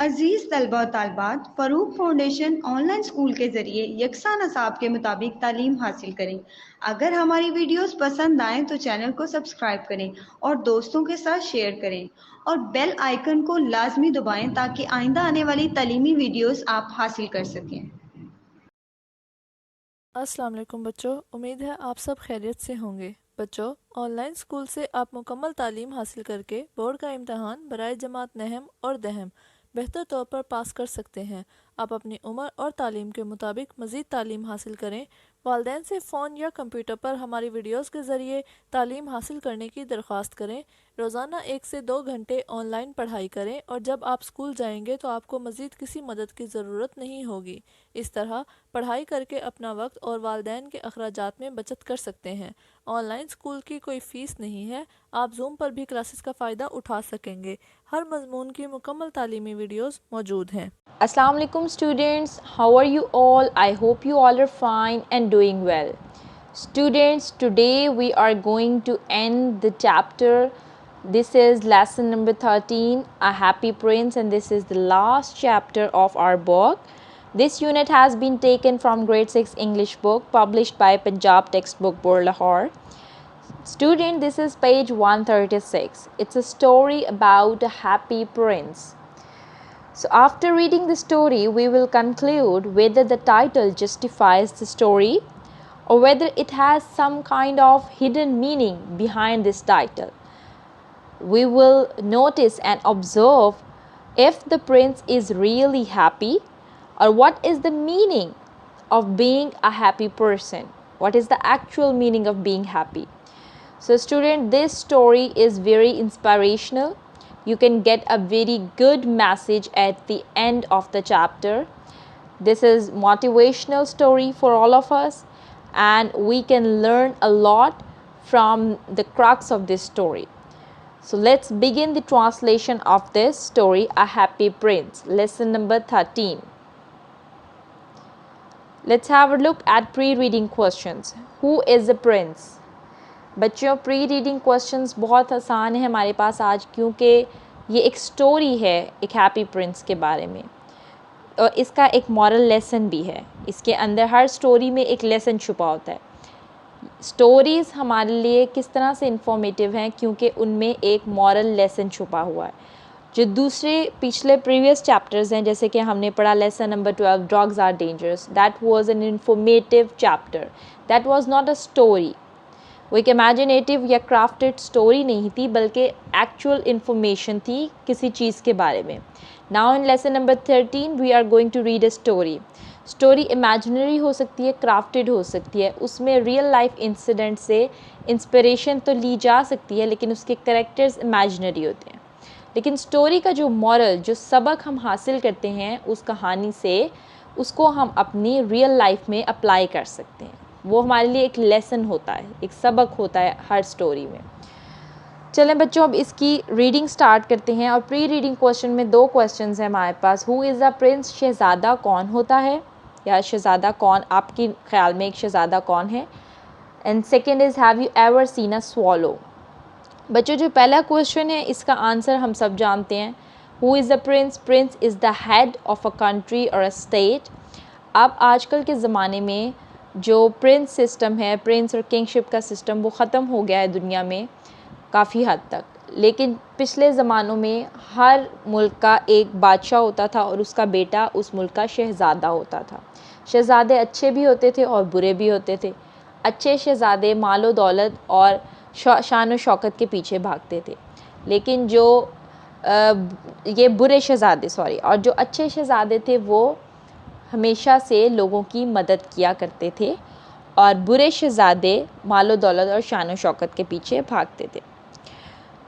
अजीज़ तलबा और तालबात, Farooq foundation online school के ज़रिए यकसा नसाब के मुताबिक तालीम हासिल करें। अगर हमारी वीडियोस पसंद आएँ तो चैनल को सब्सक्राइब करें और दोस्तों के साथ शेयर करें और बेल आइकन को लाजमी दबाएं ताकि आइंदा आने वाली तालीमी वीडियोस आप हासिल कर सकें। अस्सलाम वालेकुम बच्चों, उम्मीद है आप सब खैरियत से होंगे। बच्चों, ऑनलाइन स्कूल से आप मुकम्मल तालीम हासिल करके बोर्ड का इम्तहान बराए जमात नहम और दहम बेहतर तौर पर पास कर सकते हैं। आप अपनी उम्र और तालीम के मुताबिक मज़ीद तालीम हासिल करें। वालिदैन से फ़ोन या कंप्यूटर पर हमारी वीडियोस के ज़रिए तालीम हासिल करने की दरख्वास्त करें। रोज़ाना 1 से 2 घंटे ऑनलाइन पढ़ाई करें और जब आप स्कूल जाएंगे तो आपको मज़ीद किसी मदद की ज़रूरत नहीं होगी। इस तरह पढ़ाई करके अपना वक्त और वालिदैन के अखराजात में बचत कर सकते हैं। ऑनलाइन स्कूल की कोई फ़ीस नहीं है। आप जूम पर भी क्लासेस का फ़ायदा उठा सकेंगे। हर मजमून की मुकम्मल तालीमी वीडियोस मौजूद हैं। Assalamu alaikum students, how are you all? I hope you all are fine and doing well. Students, today we are going to end the chapter. This is lesson number 13, A Happy Prince, and this is the last chapter of our book. This unit has been taken from grade 6 English book published by Punjab Textbook Board Lahore. Student, this is page 136. It's a story about a happy prince. So after reading the story, we will conclude whether the title justifies the story or whether it has some kind of hidden meaning behind this title. We will notice and observe if the prince is really happy or what is the meaning of being a happy person. What is the actual meaning of being happy? So student, this story is very inspirational. You can get a very good message at the end of the chapter. This is motivational story for all of us and we can learn a lot from the crux of this story. So let's begin the translation of this story, A Happy Prince, lesson number 13. Let's have a look at pre-reading questions. Who is the prince? बच्चों, pre reading questions बहुत आसान है हमारे पास आज, क्योंकि ये एक story है एक हैप्पी प्रिंस के बारे में और इसका एक मॉरल लेसन भी है। इसके अंदर हर स्टोरी में एक लेसन छुपा होता है। स्टोरीज़ हमारे लिए किस तरह से इंफॉर्मेटिव हैं, क्योंकि उनमें एक मॉरल लेसन छुपा हुआ है। जो दूसरे पिछले प्रीवियस चैप्टर्स हैं, जैसे कि हमने पढ़ा lesson number 12, drugs are dangerous, that was an informative chapter, that was not a story. वो एक इमेजिनेटिव या क्राफ्टेड स्टोरी नहीं थी, बल्कि एक्चुअल इन्फॉर्मेशन थी किसी चीज़ के बारे में। Now in lesson number 13 we are going to read a story. Story imaginary हो सकती है, क्राफ्टेड हो सकती है, उसमें रियल लाइफ इंसिडेंट से इंस्पिरेशन तो ली जा सकती है, लेकिन उसके कैरेक्टर्स इमेजिनरी होते हैं। लेकिन स्टोरी का जो मॉरल, जो सबक हम हासिल करते हैं उस कहानी से, उसको हम अपनी रियल लाइफ में अप्लाई कर सकते हैं। वो हमारे लिए एक लेसन होता है, एक सबक होता है हर स्टोरी में। चलें बच्चों, अब इसकी रीडिंग स्टार्ट करते हैं। और प्री रीडिंग क्वेश्चन में 2 क्वेश्चंस हैं हमारे पास। हु इज़ द प्रिंस, शहज़ादा कौन होता है, या शहज़ादा कौन, आपके ख्याल में एक शहज़ादा कौन है। And second is have you ever seen a swallow. बच्चों, जो पहला क्वेश्चन है इसका आंसर हम सब जानते हैं। Who is the Prince, Prince is the head of a country और अ स्टेट। अब आजकल के ज़माने में जो प्रिंस सिस्टम है, प्रिंस और किंगशिप का सिस्टम, वो ख़त्म हो गया है दुनिया में काफ़ी हद तक। लेकिन पिछले ज़मानों में हर मुल्क का एक बादशाह होता था और उसका बेटा उस मुल्क का शहज़ादा होता था। शहज़ादे अच्छे भी होते थे और बुरे भी होते थे। अच्छे शहज़ादे मालो दौलत और शान व शौकत के पीछे भागते थे, लेकिन जो ये बुरे शहज़ादे और जो अच्छे शहज़ादे थे वो हमेशा से लोगों की मदद किया करते थे और बुरे शहज़ादे मालो दौलत और शान व शौकत के पीछे भागते थे।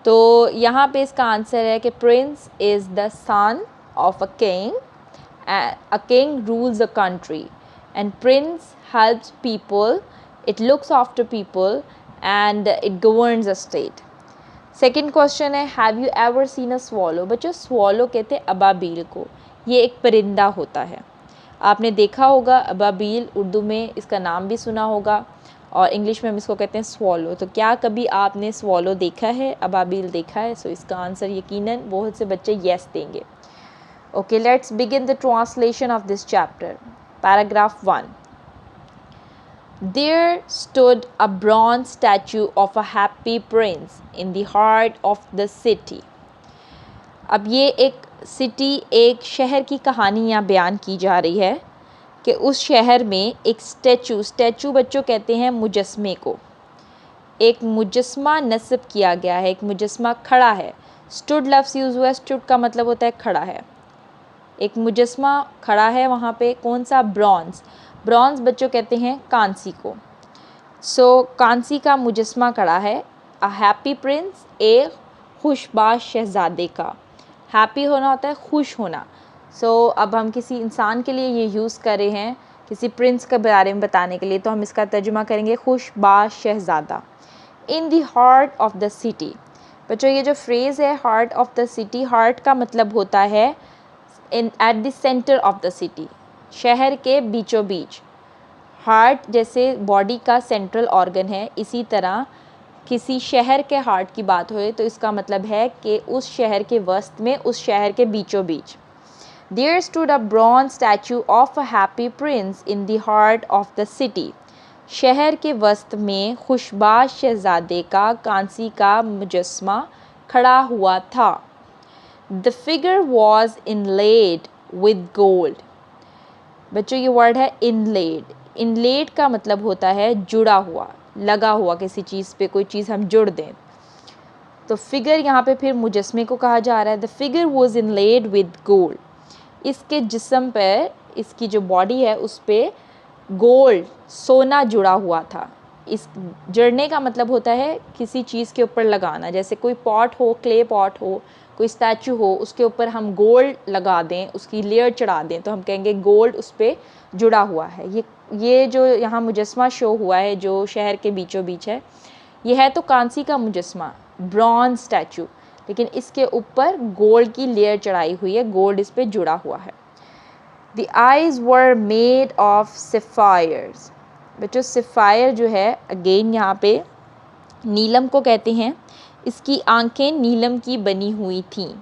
तो यहाँ पे इसका आंसर है कि prince is the son of a king. A king rules a country and prince helps people, it looks after people and it governs a state. Second question है have you ever seen a swallow. बच्चों, swallow कहते हैं अबाबील को। ये एक परिंदा होता है, आपने देखा होगा अबाबील, उर्दू में इसका नाम भी सुना होगा और इंग्लिश में हम इसको कहते हैं स्वॉलो। तो क्या कभी आपने स्वॉलो देखा है, अबाबील देखा है? सो इसका आंसर यकीनन बहुत से बच्चे येस देंगे। Okay, let's begin the translation of this chapter. Paragraph 1. There stood a bronze statue of a happy prince in the heart of the city. अब ये एक सिटी, एक शहर की कहानी यहाँ बयान की जा रही है कि उस शहर में एक स्टैचू बच्चों कहते हैं मुजस्मे को, एक मुजस्मा नस्ब किया गया है, एक मुजस्मा खड़ा है। स्टूड लफ्ज़ यूज़ हुआ है। स्टूड का मतलब होता है खड़ा है। एक मुजस्मा खड़ा है वहाँ पे। कौन सा? ब्रॉन्ज़ बच्चों कहते हैं कांसी को। सो कांसी का मुजस्मा खड़ा है। अ हैप्पी प्रिंस, एक खुशबाश शहज़ादे का। हैप्पी होना होता है खुश होना। सो अब हम किसी इंसान के लिए ये यूज़ कर रहे हैं, किसी प्रिंस के बारे में बताने के लिए, तो हम इसका तर्जुमा करेंगे खुशबाश शहज़ादा। In the heart of the city. बच्चों ये जो फ्रेज़ है heart of the city, heart का मतलब होता है at the centre of the city, शहर के बीचों बीच। हार्ट जैसे बॉडी का सेंट्रल ऑर्गन है, इसी तरह किसी शहर के हार्ट की बात हो तो इसका मतलब है कि उस शहर के वस्त में, उस शहर के बीचों बीच। There stood a bronze statue of a happy prince in the heart of the city. शहर के वस्त में खुशबाश शहज़ादे का कांसी का मुजस्मा खड़ा हुआ था। The figure was inlaid with gold. बच्चों ये वर्ड है inlaid. Inlaid का मतलब होता है जुड़ा हुआ, लगा हुआ किसी चीज़ पे, कोई चीज़ हम जुड़ दें। तो फिगर यहाँ पे फिर मुजस्मे को कहा जा रहा है। The figure was inlaid with gold. इसके जिस्म पर, इसकी जो बॉडी है उस पर गोल्ड, सोना जुड़ा हुआ था। इस जड़ने का मतलब होता है किसी चीज़ के ऊपर लगाना। जैसे कोई पॉट हो, क्ले पॉट हो, कोई स्टैचू हो, उसके ऊपर हम गोल्ड लगा दें, उसकी लेयर चढ़ा दें, तो हम कहेंगे गोल्ड उस पर जुड़ा हुआ है। ये जो यहाँ मुजस्मा शो हुआ है जो शहर के बीचों बीच है, ये है तो कांसी का मुजस्मा, ब्रॉन्ज स्टैचू, लेकिन इसके ऊपर गोल्ड की लेयर चढ़ाई हुई है, गोल्ड इस पे जुड़ा हुआ है। The eyes were made of sapphires. बच्चों सफ़ायर जो है अगेन यहाँ पे नीलम को कहते हैं। इसकी आंखें नीलम की बनी हुई थीं।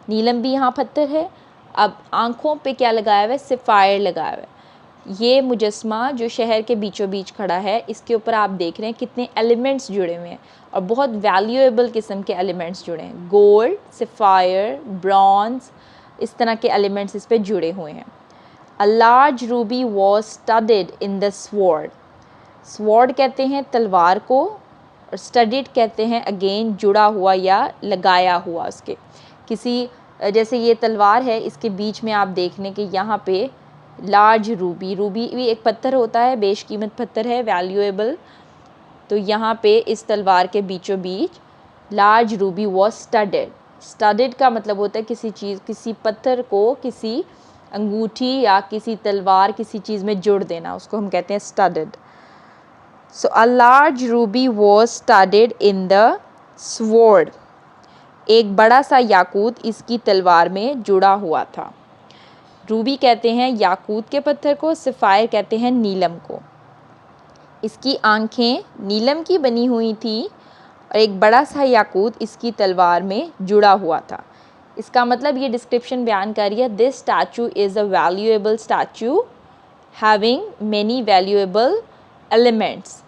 नीलम भी यहाँ पत्थर है। अब आँखों पे क्या लगाया हुआ है? सफ़ायर लगाया हुआ है। ये मुजस्मा जो शहर के बीचों बीच खड़ा है, इसके ऊपर आप देख रहे हैं कितने एलिमेंट्स जुड़े हुए हैं और बहुत वैल्यूएबल किस्म के एलिमेंट्स जुड़े हैं। गोल्ड, सफ़ायर, ब्रॉन्ज, इस तरह के एलिमेंट्स इस पे जुड़े हुए हैं। A large ruby was studded in the sword. Sword कहते हैं तलवार को, और स्टडीड कहते हैं अगेन जुड़ा हुआ या लगाया हुआ उसके किसी। जैसे ये तलवार है, इसके बीच में आप देख लें कि यहाँ पे लार्ज रूबी भी एक पत्थर होता है, बेशकीमत पत्थर है, वैल्यूएबल। तो यहाँ पे इस तलवार के बीचों बीच लार्ज रूबी वॉज स्टडेड का मतलब होता है किसी चीज़, किसी पत्थर को किसी अंगूठी या किसी तलवार, किसी चीज़ में जोड़ देना, उसको हम कहते हैं studded. So a large ruby was studded in the sword. एक बड़ा सा याकूत इसकी तलवार में जुड़ा हुआ था। रूबी कहते हैं याकूत के पत्थर को, सफ़ायर कहते हैं नीलम को। इसकी आंखें नीलम की बनी हुई थी और एक बड़ा सा याकूत इसकी तलवार में जुड़ा हुआ था। इसका मतलब ये डिस्क्रिप्शन बयान कर रही है, this statue is a valuable statue having many valuable elements.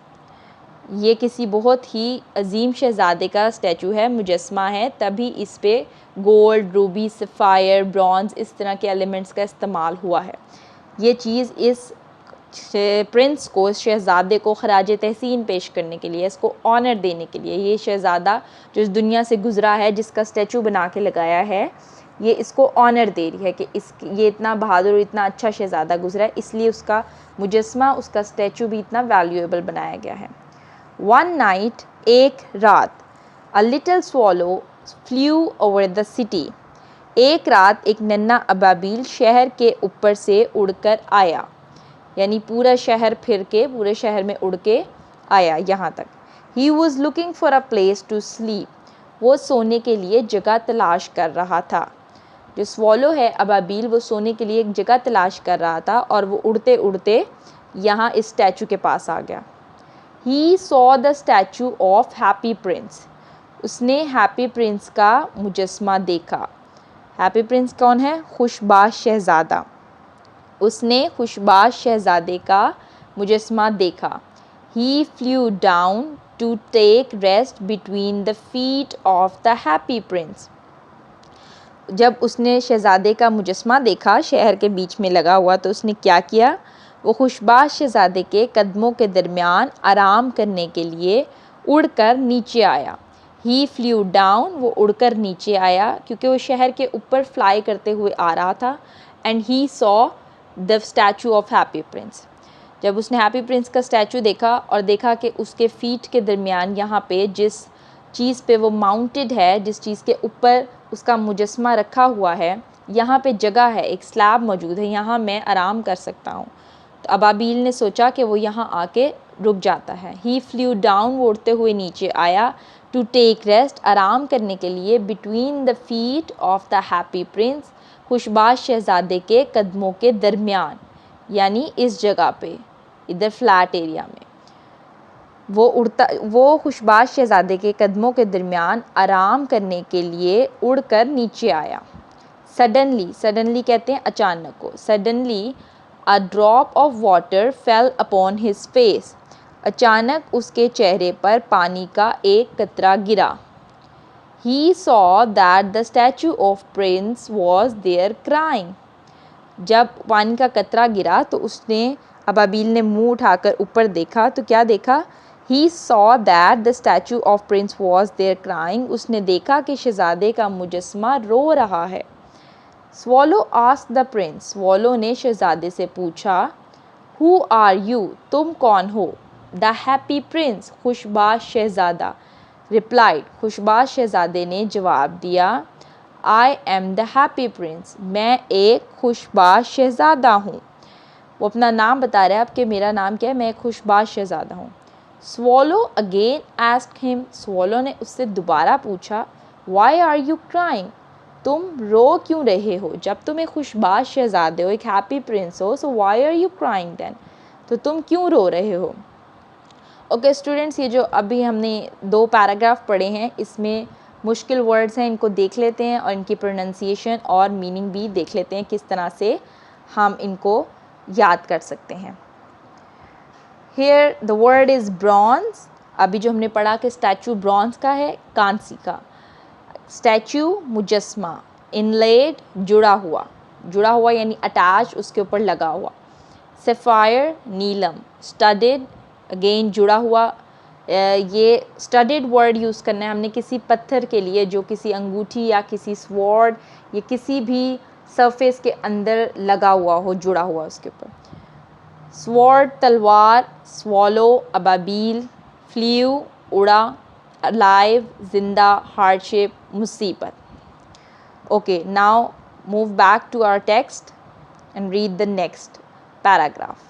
ये किसी बहुत ही अजीम शहज़ादे का स्टैचू है, मुजस्मा है, तभी इस पे गोल्ड, रूबी, सफ़ायर, ब्रॉन्ज, इस तरह के एलिमेंट्स का इस्तेमाल हुआ है। ये चीज़ इस प्रिंस को, इस शहज़ादे को खराज तहसीन पेश करने के लिए, इसको ऑनर देने के लिए, ये शहज़ादा जो इस दुनिया से गुज़रा है, जिसका स्टैचू बना के लगाया है, ये इसको ऑनर दे रही है कि ये इतना बहादुर, इतना अच्छा शहज़ादा गुज़रा है, इसलिए उसका मुजस्मा, उसका स्टैचू भी इतना वैल्यूएबल बनाया गया है। वन नाइट, एक रात, a little swallow flu over the city. एक रात एक नन्हा अबाबील शहर के ऊपर से उड़कर आया, यानी पूरा शहर फिर के, पूरे शहर में उड़ के आया यहाँ तक। He was looking for a place to sleep. वो सोने के लिए जगह तलाश कर रहा था। जो स्वॉलो है अबाबील, वो सोने के लिए एक जगह तलाश कर रहा था और वो उड़ते उड़ते यहाँ इस स्टैचू के पास आ गया। He saw the statue of happy prince. उसने हैप्पी प्रिंस का मुजस्मा देखा। हैप्पी प्रिंस कौन है? खुशबाश शहज़ादा। उसने खुशबाश शहज़ादे का मुजस्मा देखा। He flew down to take rest between the feet of the happy prince. जब उसने शहज़ादे का मुजस्मा देखा शहर के बीच में लगा हुआ, तो उसने क्या किया? वो खुशबाश शहज़ादे के कदमों के दरमियान आराम करने के लिए उड़कर नीचे आया। He flew down, वो उड़कर नीचे आया क्योंकि वो शहर के ऊपर फ्लाई करते हुए आ रहा था। And he saw the statue of happy prince. जब उसने हैप्पी प्रिंस का स्टैचू देखा और देखा कि उसके फीट के दरमियान यहाँ पे जिस चीज़ पे वो माउंटेड है, जिस चीज़ के ऊपर उसका मुजस्मा रखा हुआ है, यहाँ पे जगह है, एक स्लैब मौजूद है, यहाँ मैं आराम कर सकता हूँ। तो अबाबील ने सोचा कि वो यहाँ आके रुक जाता है। ही फ्लू डाउन, वो उड़ते हुए नीचे आया। टू टेक रेस्ट, आराम करने के लिए। Between the feet of the happy prince, खुशबाश शहज़ादे के कदमों के दरमियान, यानी इस जगह पे, इधर फ्लैट एरिया में वो खुशबाश शहज़ादे के कदमों के दरमियान आराम करने के लिए उड़कर नीचे आया। सडनली कहते हैं अचानक को। Suddenly a drop of water fell upon his face, अचानक उसके चेहरे पर पानी का एक कतरा गिरा। He saw that the statue of prince was there crying, जब पानी का कतरा गिरा तो उसने अबाबील ने मुंह उठाकर ऊपर देखा, तो क्या देखा? He saw that the statue of prince was there crying, उसने देखा कि शहज़ादे का मुजस्मा रो रहा है। Swallow asked the prince, swallow ने शहज़ादे से पूछा, हु आर यू, तुम कौन हो? The happy prince, खुशबाश Shahzada, replied, खुशबाश शहज़ादे ने जवाब दिया, I am the happy Prince, मैं एक खुशबाश शहज़ादा हूँ। वो अपना नाम बता रहा है अब कि मेरा नाम क्या है, मैं खुशबाश शहज़ादा हूँ। Swallow again asked him, swallow ने उससे दोबारा पूछा, वाई आर यू क्राइंग, तुम रो क्यों रहे हो? जब तुम एक खुशबाश शहज़ादे हो, एक हैप्पी प्रिंस हो, so why are you crying then, तो तुम क्यों रो रहे हो? ओके स्टूडेंट्स, ये जो अभी हमने 2 पैराग्राफ पढ़े हैं, इसमें मुश्किल वर्ड्स हैं, इनको देख लेते हैं और इनकी प्रोनाउंसिएशन और मीनिंग भी देख लेते हैं, किस तरह से हम इनको याद कर सकते हैं। Here the word is bronze. अभी जो हमने पढ़ा कि स्टैचू ब्रॉन्ज का है, कांसी का। स्टैचू मुजस्मा, इनलेड जुड़ा हुआ यानी अटैच, उसके ऊपर लगा हुआ। सफ़ायर नीलम, स्टडेड अगेन जुड़ा हुआ। ये स्टडेड वर्ड यूज़ करना है हमने किसी पत्थर के लिए जो किसी अंगूठी या किसी स्वॉर्ड या किसी भी सरफेस के अंदर लगा हुआ हो, जुड़ा हुआ उसके ऊपर। स्वॉर्ड तलवार, स्वॉलो अबाबील, फ्ल्यू उड़ा, अलाइव जिंदा, हार्डशिप मुसीबत। Okay, now move back to our text and read the next paragraph.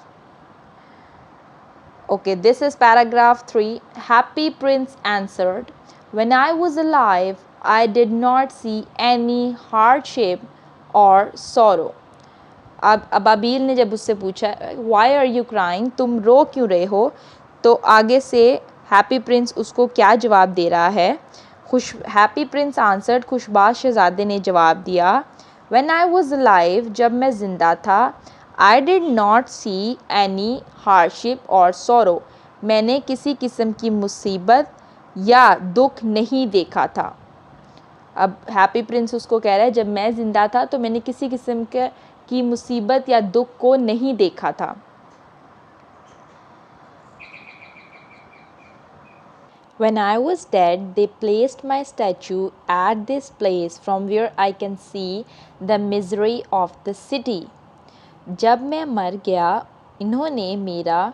Okay, this is paragraph 3. Happy Prince answered, when I was alive, I did not see any hardship or sorrow. अब अबाबील ने जब उससे पूछा, Why are you crying? तुम रो क्यों रहे हो? तो आगे से हैप्पी प्रिंस उसको क्या जवाब दे रहा है? हैप्पी प्रिंस आंसर्ड, खुशबाश शहज़ादे ने जवाब दिया, When I was alive, जब मैं ज़िंदा था, I did not see any hardship or sorrow. मैंने किसी किस्म की मुसीबत या दुख नहीं देखा था। अब हैप्पी प्रिंस उसको कह रहा है, जब मैं ज़िंदा था तो मैंने किसी किस्म की मुसीबत या दुख को नहीं देखा था। When I was dead, they placed my statue at this place from where I can see the misery of the city. जब मैं मर गया, इन्होंने मेरा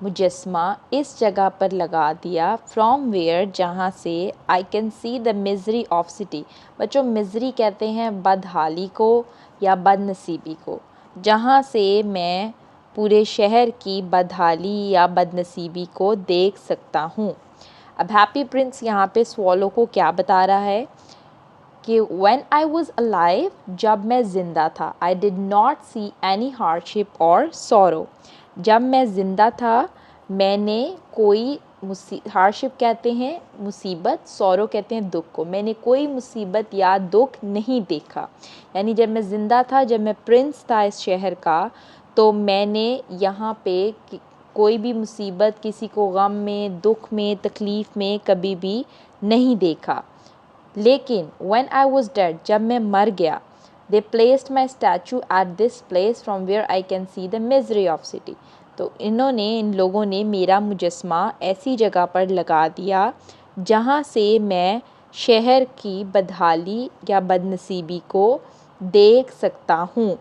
मुजस्मा इस जगह पर लगा दिया, फ्रॉम वेयर, जहाँ से I can see the misery of city. बच्चों, मिजरी कहते हैं बदहाली को या बदनसीबी को, जहाँ से मैं पूरे शहर की बदहाली या बदनसीबी को देख सकता हूँ। अब हैप्पी प्रिंस यहाँ पे स्वॉलो को क्या बता रहा है कि when I was alive, जब मैं ज़िंदा था, I did not see any hardship or sorrow. जब मैं ज़िंदा था मैंने कोई हार्डशिप कहते हैं मुसीबत, सौरो कहते हैं दुख को। मैंने कोई मुसीबत या दुख नहीं देखा, यानी जब मैं ज़िंदा था, जब मैं प्रिंस था इस शहर का, तो मैंने यहाँ पे कोई भी मुसीबत, किसी को गम में, दुख में, तकलीफ़ में कभी भी नहीं देखा। लेकिन when I was dead, जब मैं मर गया, they placed my statue at this place from where I can see the misery of city। तो इन लोगों ने मेरा मुजस्मा ऐसी जगह पर लगा दिया जहाँ से मैं शहर की बदहाली या बदनसीबी को देख सकता हूँ।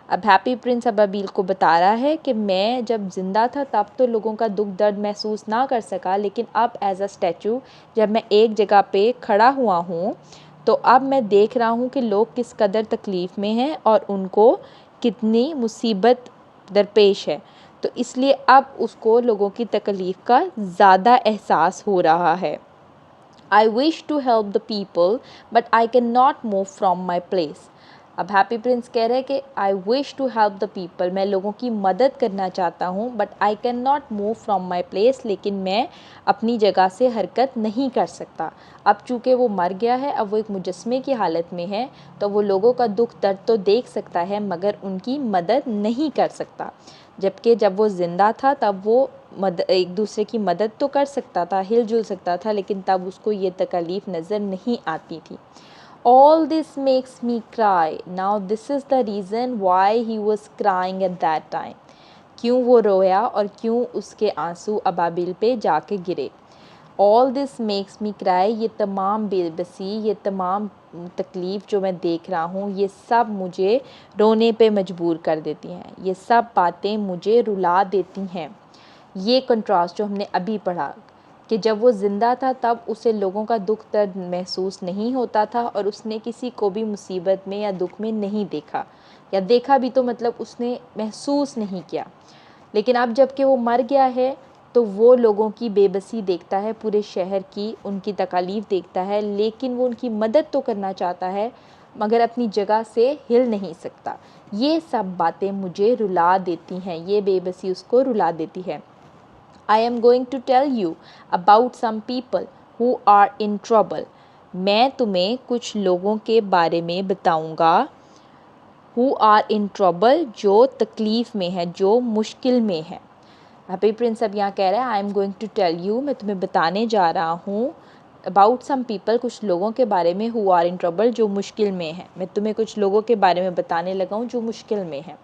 अब हैप्पी प्रिंस अबाबिल को बता रहा है कि मैं जब ज़िंदा था तब तो लोगों का दुख दर्द महसूस ना कर सका, लेकिन अब एज अ स्टैचू जब मैं एक जगह पे खड़ा हुआ हूँ तो अब मैं देख रहा हूँ कि लोग किस कदर तकलीफ़ में हैं और उनको कितनी मुसीबत दरपेश है। तो इसलिए अब उसको लोगों की तकलीफ़ का ज़्यादा एहसास हो रहा है। I wish to help the people but I cannot move from my place। अब हैप्पी प्रिंस कह रहे हैं कि I wish to help the people, मैं लोगों की मदद करना चाहता हूँ, but I can not move from my place, लेकिन मैं अपनी जगह से हरकत नहीं कर सकता। अब चूँकि वो मर गया है, अब वो एक मुजस्मे की हालत में है, तो वो लोगों का दुख दर्द तो देख सकता है मगर उनकी मदद नहीं कर सकता। जबकि जब वो ज़िंदा था तब वो एक दूसरे की मदद तो कर सकता था, हिलजुल सकता था, लेकिन तब उसको ये तकलीफ़ नज़र नहीं आती थी। All this makes me cry. Now this is the reason why he was crying at that time। क्यों वो रोया और क्यों उसके आंसू अबाबिल पे जाके गिरे। All this makes me cry, ये तमाम बेबसी, ये तमाम तकलीफ़ जो मैं देख रहा हूँ, ये सब मुझे रोने पे मजबूर कर देती हैं, ये सब बातें मुझे रुला देती हैं। ये कंट्रास्ट जो हमने अभी पढ़ा कि जब वो ज़िंदा था तब उसे लोगों का दुख दर्द महसूस नहीं होता था और उसने किसी को भी मुसीबत में या दुख में नहीं देखा, या देखा भी तो मतलब उसने महसूस नहीं किया। लेकिन अब जबकि वो मर गया है तो वो लोगों की बेबसी देखता है, पूरे शहर की उनकी तकालीफ़ देखता है, लेकिन वो उनकी मदद तो करना चाहता है मगर अपनी जगह से हिल नहीं सकता। ये सब बातें मुझे रुला देती हैं, ये बेबसी उसको रुला देती है। I am going to tell you about some people who are in trouble। मैं तुम्हें कुछ लोगों के बारे में बताऊंगा who are in trouble, जो तकलीफ़ में है, जो मुश्किल में है। हैप्पी प्रिंस अब यहाँ कह रहा है I am going to tell you, मैं तुम्हें बताने जा रहा हूँ about some people, कुछ लोगों के बारे में who are in trouble, जो मुश्किल में है। मैं तुम्हें कुछ लोगों के बारे में बताने लगा हूँ जो मुश्किल में है।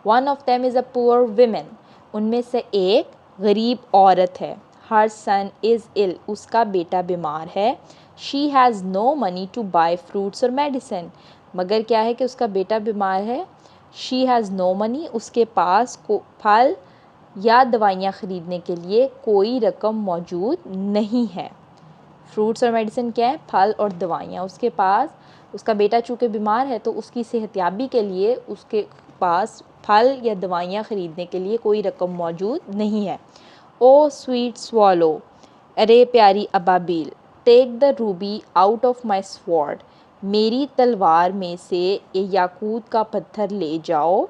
One of them is a poor woman। उनमें से एक गरीब औरत है। हर सन इज़ इल, उसका बेटा बीमार है। She has no money to buy fruits और मेडिसिन, मगर क्या है कि उसका बेटा बीमार है। शी हैज़ नो मनी, उसके पास फल या दवाइयाँ ख़रीदने के लिए कोई रकम मौजूद नहीं है। फ्रूट्स और मेडिसिन क्या है? फल और दवाइयाँ। उसके पास, उसका बेटा चूँकि बीमार है तो उसकी सेहतयाबी के लिए उसके पास फल या दवाइयाँ ख़रीदने के लिए कोई रकम मौजूद नहीं है। ओ स्वीट स्वॉलो, अरे प्यारी अबाबिल, take the ruby out of my sword, मेरी तलवार में से ये याकूत का पत्थर ले जाओ।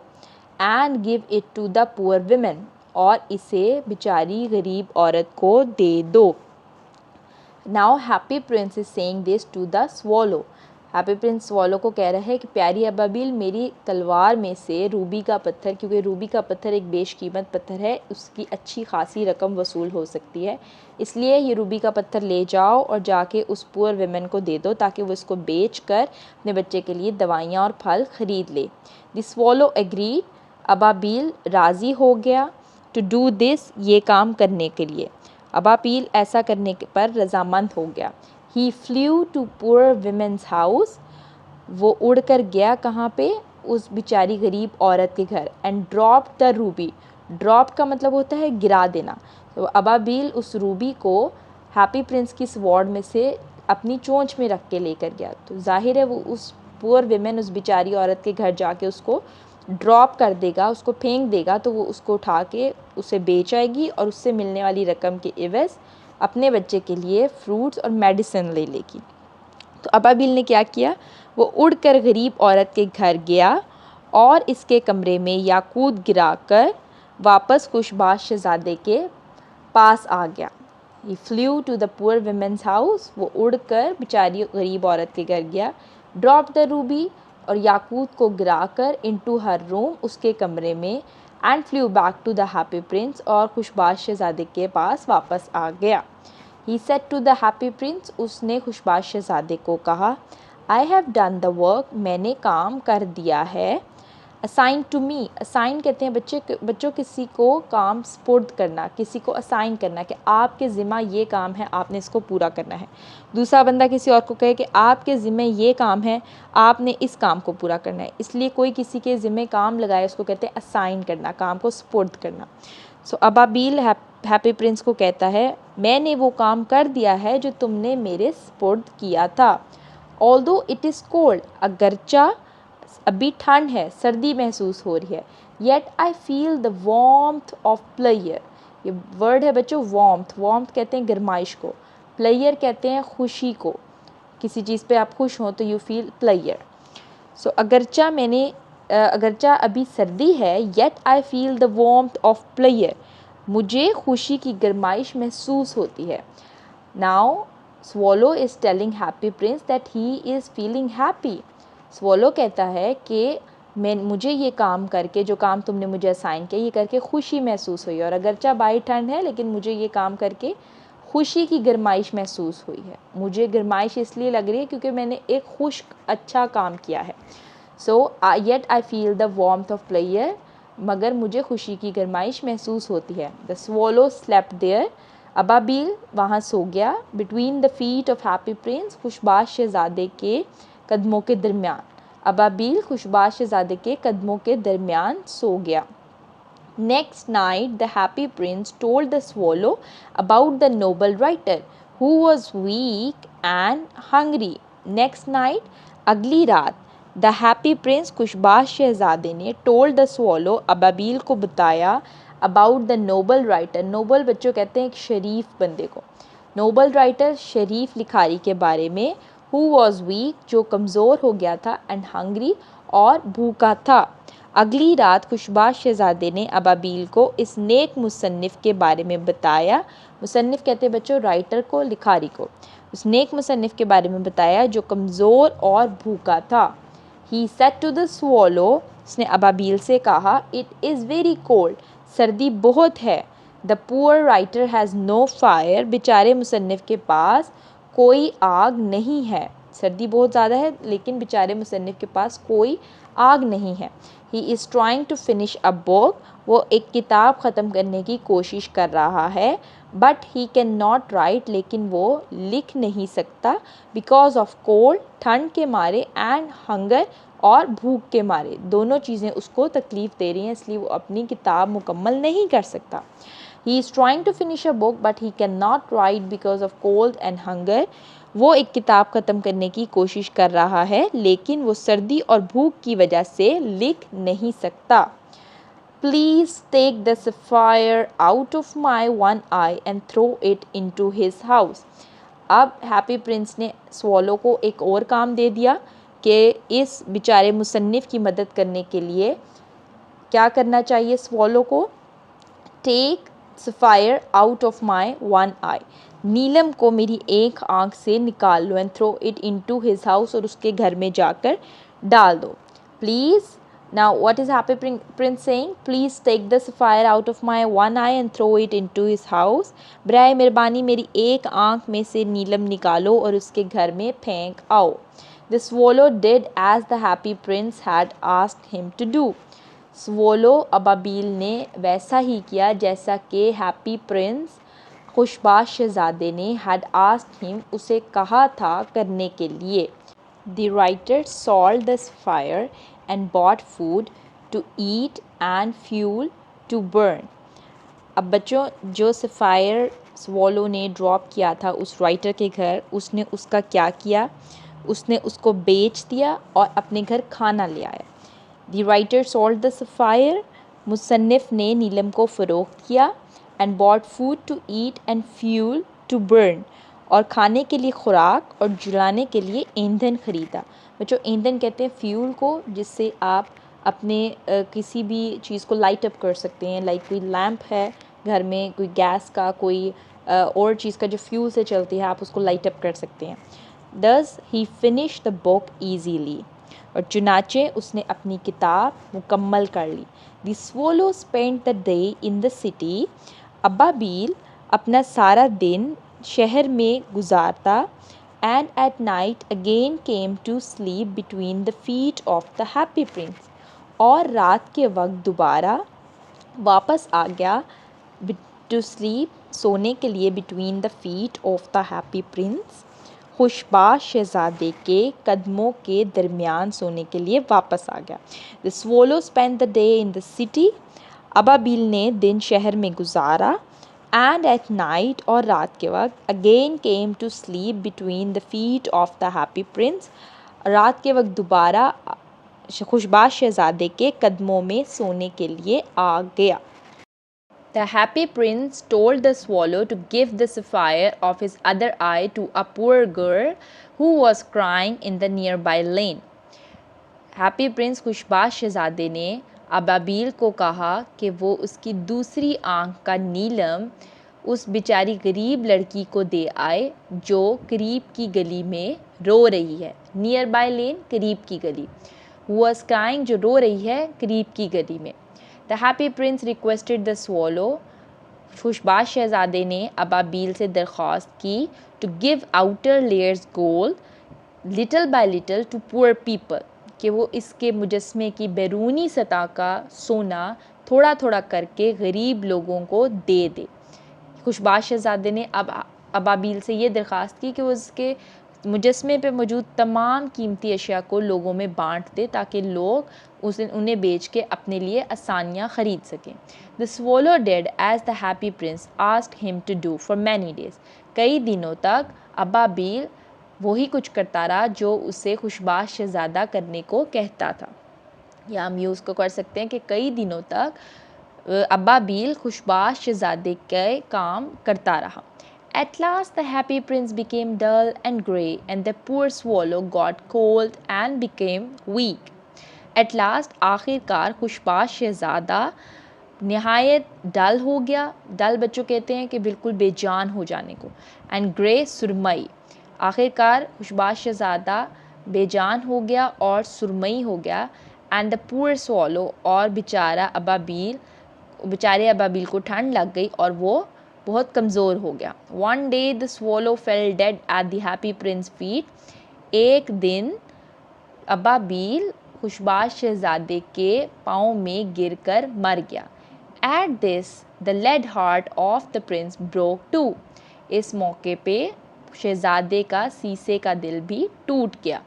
And give it to the poor women, और इसे बेचारी गरीब औरत को दे दो। Now happy prince is saying this to the swallow. Happy prince swallow को कह रहा है कि प्यारी अबाबिल, मेरी तलवार में से रूबी का पत्थर, क्योंकि रूबी का पत्थर एक बेशकीमत पत्थर है, उसकी अच्छी खासी रकम वसूल हो सकती है, इसलिए ये रूबी का पत्थर ले जाओ और जाके उस पुअर विमेन को दे दो ताकि वो इसको बेच कर अपने बच्चे के लिए दवाइयाँ और फल ख़रीद ले। द स्वॉलो एग्रीड, अबाबिल राज़ी हो गया, टू डू दिस, ये काम करने के लिए। अबाबिल ऐसा करने पर रजामंद हो गया। He flew to poor women's house, वो उड़ कर गया कहाँ पे? उस बेचारी गरीब औरत के घर। And dropped the ruby, drop का मतलब होता है गिरा देना। तो अबाबिल उस रूबी को हैप्पी प्रिंस की स्वॉर्ड में से अपनी चोंच में रख के लेकर गया। तो जाहिर है वो उस पुअर विमेन, उस बेचारी औरत के घर जाके उसको ड्रॉप कर देगा, उसको फेंक देगा, तो वो उसको उठा के उसे बेच आएगी और उससे मिलने वाली रकम के एवज़ अपने बच्चे के लिए फ्रूट्स और मेडिसिन ले लेगी। तो अबाबिल ने क्या किया? वो उड़कर गरीब औरत के घर गया और इसके कमरे में याकूत गिराकर वापस खुशबाश शहज़ादे के पास आ गया। He flew to the poor women's house, वो उड़कर बेचारी गरीब औरत के घर गया। ड्रॉप द रूबी, और याकूत को गिराकर इनटू हर रूम, उसके कमरे में। And flew back to the happy prince, और खुशबाश शहज़ादे के पास वापस आ गया। He said to the happy prince, उसने खुशबाश शहज़ादे को कहा, I have done the work, मैंने काम कर दिया है। असाइन टू मी, असाइन कहते हैं बच्चों किसी को काम स्पुर्द करना, किसी को असाइन करना कि आपके ज़िम्मा ये काम है, आपने इसको पूरा करना है। दूसरा बंदा किसी और को कहे कि आपके ज़िम्मे ये काम है, आपने इस काम को पूरा करना है। इसलिए कोई किसी के ज़िम्मे काम लगाए उसको कहते हैं असाइन करना, काम को स्पुर्द करना। सो अबाबील हैप्पी प्रिंस को कहता है, मैंने वो काम कर दिया है जो तुमने मेरे स्पुर्द किया था। ऑल्दो इट इज़ कोल्ड, अगरचा अभी ठंड है, सर्दी महसूस हो रही है। Yet I feel the warmth of player, ये वर्ड है बच्चों वार्मथ, वार्मथ कहते हैं गर्माइश को, प्लेयर कहते हैं खुशी को, किसी चीज़ पे आप खुश हों तो यू फील प्लेयर। सो अगरचा अभी सर्दी है, yet I feel the warmth of player, मुझे खुशी की गर्माइश महसूस होती है। Now swallow is telling happy Prince that he is feeling happy. Swallow कहता है कि मुझे ये काम करके, जो काम तुमने मुझे असाइन किया, ये करके खुशी महसूस हुई, और अगरचा बाई ठंड है लेकिन मुझे ये काम करके खुशी की गर्माइश महसूस हुई है। मुझे गर्माइश इसलिए लग रही है क्योंकि मैंने एक खुश अच्छा काम किया है। So yet I feel the warmth of player, मगर मुझे खुशी की गर्माइश महसूस होती है। द स्वॉलो स्लेप्ट देयर, अबाबील वहाँ सो गया। Between the feet of happy prince, खुशबाश शहज़ादे के कदमों के दरमियान, अबाबील खुशबाश शहज़ादे के कदमों के दरमियान सो गया। Next night the happy prince told the swallow about the noble writer who was weak and hungry. Next night, अगली रात, द हैप्पी प्रिंस खुशबाश शहज़ादे ने टोल्ड द स्वॉलो, अबाबील को बताया, about the noble writer, noble बच्चों कहते हैं एक शरीफ बंदे को, नोबल राइटर शरीफ लिखारी के बारे में। Who was weak, जो कमज़ोर हो गया था, and hungry, और भूखा था। अगली रात खुशबाश शहज़ादे ने अबाबील को इस नेक मुसन्निफ़ के बारे में बताया। मुसन्निफ़ कहते हैं बच्चों राइटर को, लिखारी को। उस नेक मुसन्निफ़ के बारे में बताया जो कमज़ोर और भूखा था। He said to the swallow, उसने अबाबील से कहा, It is very cold, सर्दी बहुत है। The poor writer has no fire, बेचारे मुसन्निफ़ के पास कोई आग नहीं है। सर्दी बहुत ज़्यादा है लेकिन बेचारे मुसन्निफ़ के पास कोई आग नहीं है। He is trying to finish a book, वो एक किताब ख़त्म करने की कोशिश कर रहा है। But he can not right, लेकिन वो लिख नहीं सकता। बिकॉज ऑफ कोल्ड, ठंड के मारे, एंड हंगर, और भूख के मारे। दोनों चीज़ें उसको तकलीफ़ दे रही हैं, इसलिए वो अपनी किताब मुकम्मल नहीं कर सकता। He is trying to finish a book but he cannot write because of cold and hunger. वो एक किताब ख़त्म करने की कोशिश कर रहा है लेकिन वो सर्दी और भूख की वजह से लिख नहीं सकता। Please take the sapphire out of my one eye and throw it into his house. अब हैप्पी प्रिंस ने स्वॉलो को एक और काम दे दिया कि इस बेचारे मुसन्निफ़ की मदद करने के लिए क्या करना चाहिए स्वॉलो को। Take sapphire out of my one eye, नीलम को मेरी एक आँख से निकाल लो। And throw it into his house, और उसके घर में जाकर डाल दो। Please, now what is happy prince saying, please take the sapphire out of my one eye and throw it into his house, बराए मेहरबानी मेरी एक आँख में से नीलम निकालो और उसके घर में फेंक आओ। The swallow did as the happy prince had asked him to do, swallow अबाबील ने वैसा ही किया जैसा कि हैप्पी प्रिंस खुशबाश शहज़ादे ने हैड आस्क्ड हिम, उसे कहा था करने के लिए। The writer sold the fire and bought food to eat and fuel to burn. अब बच्चों, जो सफ़ायर स्वॉलो ने ड्रॉप किया था उस राइटर के घर, उसने उसका क्या किया, उसने उसको बेच दिया और अपने घर खाना ले आया। The writer sold the sapphire, मुसन्निफ़ ने नीलम को फ़रोख्त किया। And bought food to eat and fuel to burn, और खाने के लिए खुराक और जलाने के लिए ईंधन ख़रीदा। बच्चों, ईंधन कहते हैं फ्यूल को, जिससे आप अपने किसी भी चीज़ को लाइट अप कर सकते हैं। लाइक कोई लैंप है घर में, कोई गैस का कोई और चीज़ का जो फ्यूल से चलती है, आप उसको लाइट अप कर सकते हैं. Thus he finished the book easily. और चुनाचे उसने अपनी किताब मुकम्मल कर ली. The swallow spent the day in the city. अब्बाबील अपना सारा दिन शहर में गुजारता. And at night again came to sleep between the feet of the happy prince. और रात के वक्त दोबारा वापस आ गया to sleep, सोने के लिए between the feet of the happy prince. खुशबाश शहज़ादे के कदमों के दरमियान सोने के लिए वापस आ गया. The swallow spent the day in the city. Ababeel ने दिन शहर में गुजारा. And at night और रात के वक्त again came to sleep between the feet of the happy prince. रात के वक्त दोबारा खुशबाश शहज़ादे के कदमों में सोने के लिए आ गया. The happy prince told the swallow to give the sapphire of his other eye to a poor girl who was crying in the nearby lane. Happy prince खुशबाश शहज़ादे ने अबाबील को कहा कि वो उसकी दूसरी आँख का नीलम उस बेचारी गरीब लड़की को दे आए जो करीब की गली में रो रही है. नियर बाय लेन, करीब की गली. was crying, जो रो रही है करीब की गली में. The happy prince requested the swallow. खुशबाश शहज़ादे ने अबाबील से दरख्वास्त की to give outer layers gold little by little to poor people, कि वो इसके मुजस्मे की बैरूनी सतह का सोना थोड़ा थोड़ा करके गरीब लोगों को दे दे. खुशबाश शहज़ादे ने अबाबील से ये दरख्वास्त की कि वो उसके मुजस्मे पे मौजूद तमाम कीमती अशिया को लोगों में बांट दे ताकि लोग उन्हें बेच के अपने लिए आसानियाँ ख़रीद सकें. The swallow did as the happy prince asked him to do for many days. कई दिनों तक अबाबील वही कुछ करता रहा जो उसे खुशबाश शहज़ादा करने को कहता था. या हम यूज़ को कर सकते हैं कि कई दिनों तक अबाबील खुशबाश शहज़ादे के काम करता रहा. At last the happy prince became dull and grey and the poor swallow got cold and became weak. At last आखिरकार खुशबाश शहज़ादा नहायत डल हो गया. डल बच्चों कहते हैं कि बिल्कुल बेजान हो जाने को. एंड ग्रे सुरमई. आखिरकार खुशबाश शहज़ादा बेजान हो गया और सुरमई हो गया. एंड द पुअर स्वॉलो और बेचारे अबाबील को ठंड लग गई और वो बहुत कमज़ोर हो गया. One day the swallow fail dead at the happy Prince feet. एक दिन अबाबील खुशबाश शहज़ादे के पाँव में गिरकर मर गया. At this the lead heart of the prince broke two. इस मौके पे शहज़ादे का शीशे का दिल भी टूट गया.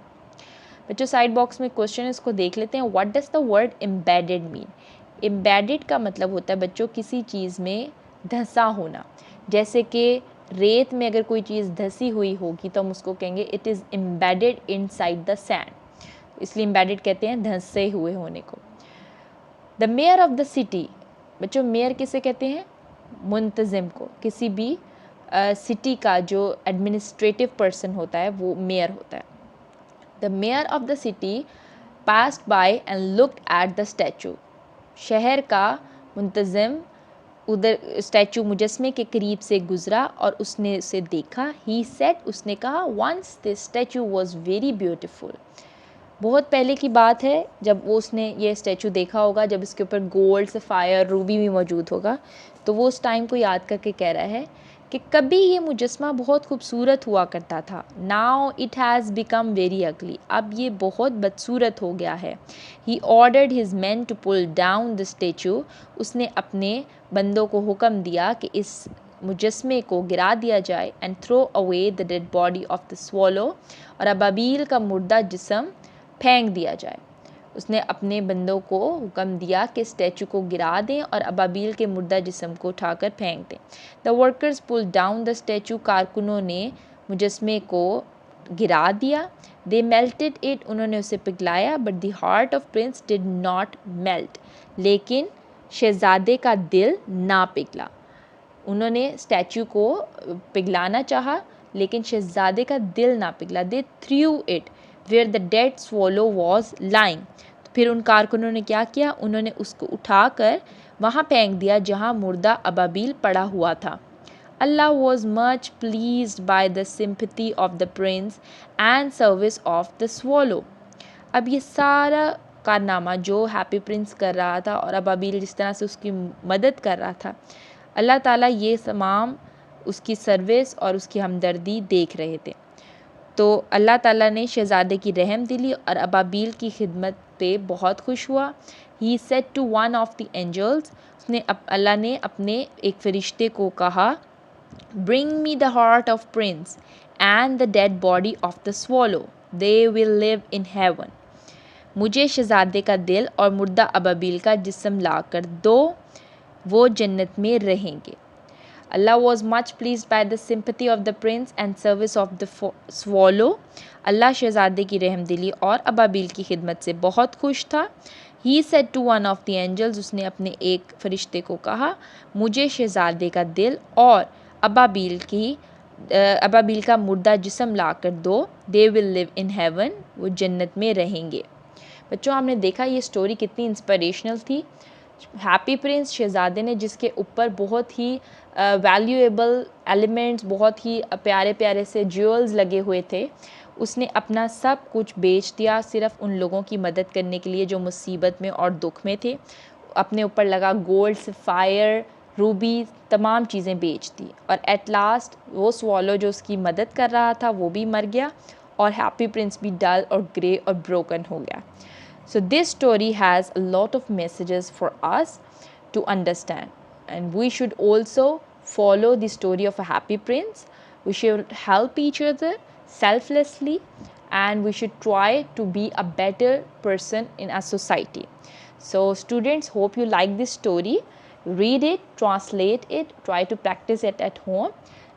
बच्चों साइड बॉक्स में क्वेश्चन इसको देख लेते हैं. What does the word embedded mean. Embedded का मतलब होता है बच्चों किसी चीज़ में धंसा होना. जैसे कि रेत में अगर कोई चीज़ धंसी हुई होगी तो हम उसको कहेंगे it is embedded inside the sand. इसलिए एम्बेडेड कहते हैं धंसे हुए होने को. The mayor of the city. बच्चों मेयर किसे कहते हैं. मुंतज़िम को. किसी भी सिटी का जो एडमिनिस्ट्रेटिव पर्सन होता है वो मेयर होता है. The mayor of the city passed by and looked at the statue. शहर का मुंतज़िम उधर स्टैचू मुजस्मे के करीब से गुज़रा और उसने उसे देखा. He said. उसने कहा once this statue was very beautiful. बहुत पहले की बात है जब वो उसने ये स्टैचू देखा होगा, जब इसके ऊपर गोल्ड सफ़ायर रूबी भी मौजूद होगा. तो वो उस टाइम को याद करके कह रहा है कि कभी ये मुजस्मा बहुत खूबसूरत हुआ करता था. Now it has become very ugly. अब ये बहुत बदसूरत हो गया है. He ordered his man to pull down the statue. उसने अपने बंदों को हुक्म दिया कि इस मुजस्मे को गिरा दिया जाए. And throw away the dead body of the swallow. और अबाबील का मुर्दा जिस्म फेंक दिया जाए. उसने अपने बंदों को हुक्म दिया कि स्टैचू को गिरा दें और अबाबील के मुर्दा जिस्म को उठाकर फेंक दें. The workers pull down the statue. कारकुनों ने मुजस्मे को गिरा दिया. They melted it. उन्होंने उसे पिघलाया. But the heart of prince did not melt. लेकिन शहज़ादे का दिल ना पिघला. उन्होंने स्टैचू को पिघलाना चाहा लेकिन शहज़ादे का दिल ना पिघला. They threw it where the dead swallow was lying. फिर उन कारकुनों ने क्या किया. उन्होंने उसको उठाकर वहाँ फेंक दिया जहाँ मुर्दा अबाबील पड़ा हुआ था. Allah was much pleased by the sympathy of the prince and service of the swallow. अब ये सारा कारनामा जो हैप्पी प्रिंस कर रहा था और अबाबील जिस तरह से उसकी मदद कर रहा था, अल्लाह ताला ये तमाम उसकी सर्विस और उसकी हमदर्दी देख रहे थे। तो अल्लाह ताला ने शहज़ादे की रहम दिली और अबाबील की खिदमत पे बहुत खुश हुआ। He said to one of the angels, Allah ने अपने एक फ़रिश्ते को कहा, bring me the heart of prince and the dead body of the swallow, they will live in heaven. मुझे शहज़ादे का दिल और मुर्दा अबाबील का जिस्म ला कर दो, वो जन्नत में रहेंगे। Allah was much pleased by the sympathy of the prince and service of the swallow. अल्लाह शहज़ादे की रहमदिली और अबाबील की खिदमत से बहुत खुश था। He said to one of the angels, उसने अपने एक फरिश्ते को कहा, मुझे शहज़ादे का दिल और अबाबील का मुर्दा जिस्म ला कर दो, they will live in heaven, वो जन्नत में रहेंगे। बच्चों, आपने देखा ये स्टोरी कितनी इंस्पिरेशनल थी। हैप्पी प्रिंस शहज़ादे ने जिसके ऊपर बहुत ही वैल्यूएबल एलिमेंट्स, बहुत ही प्यारे प्यारे से ज्वेल्स लगे हुए थे, उसने अपना सब कुछ बेच दिया सिर्फ़ उन लोगों की मदद करने के लिए जो मुसीबत में और दुख में थे। अपने ऊपर लगा गोल्ड, सफ़ायर, रूबी, तमाम चीज़ें बेच दी और एट लास्ट वो स्वॉलो जो उसकी मदद कर रहा था वो भी मर गया और हैप्पी प्रिंस भी डल और ग्रे और ब्रोकन हो गया। So this story has a lot of messages for us to understand, and we should also follow the story of a happy prince. We should help each other selflessly, and we should try to be a better person in our society. So students, hope you like this story. Read it, translate it, try to practice it at home.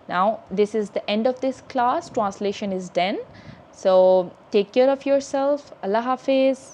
Now this is the end of this class. Translation is done. So take care of yourself. Allah Hafiz.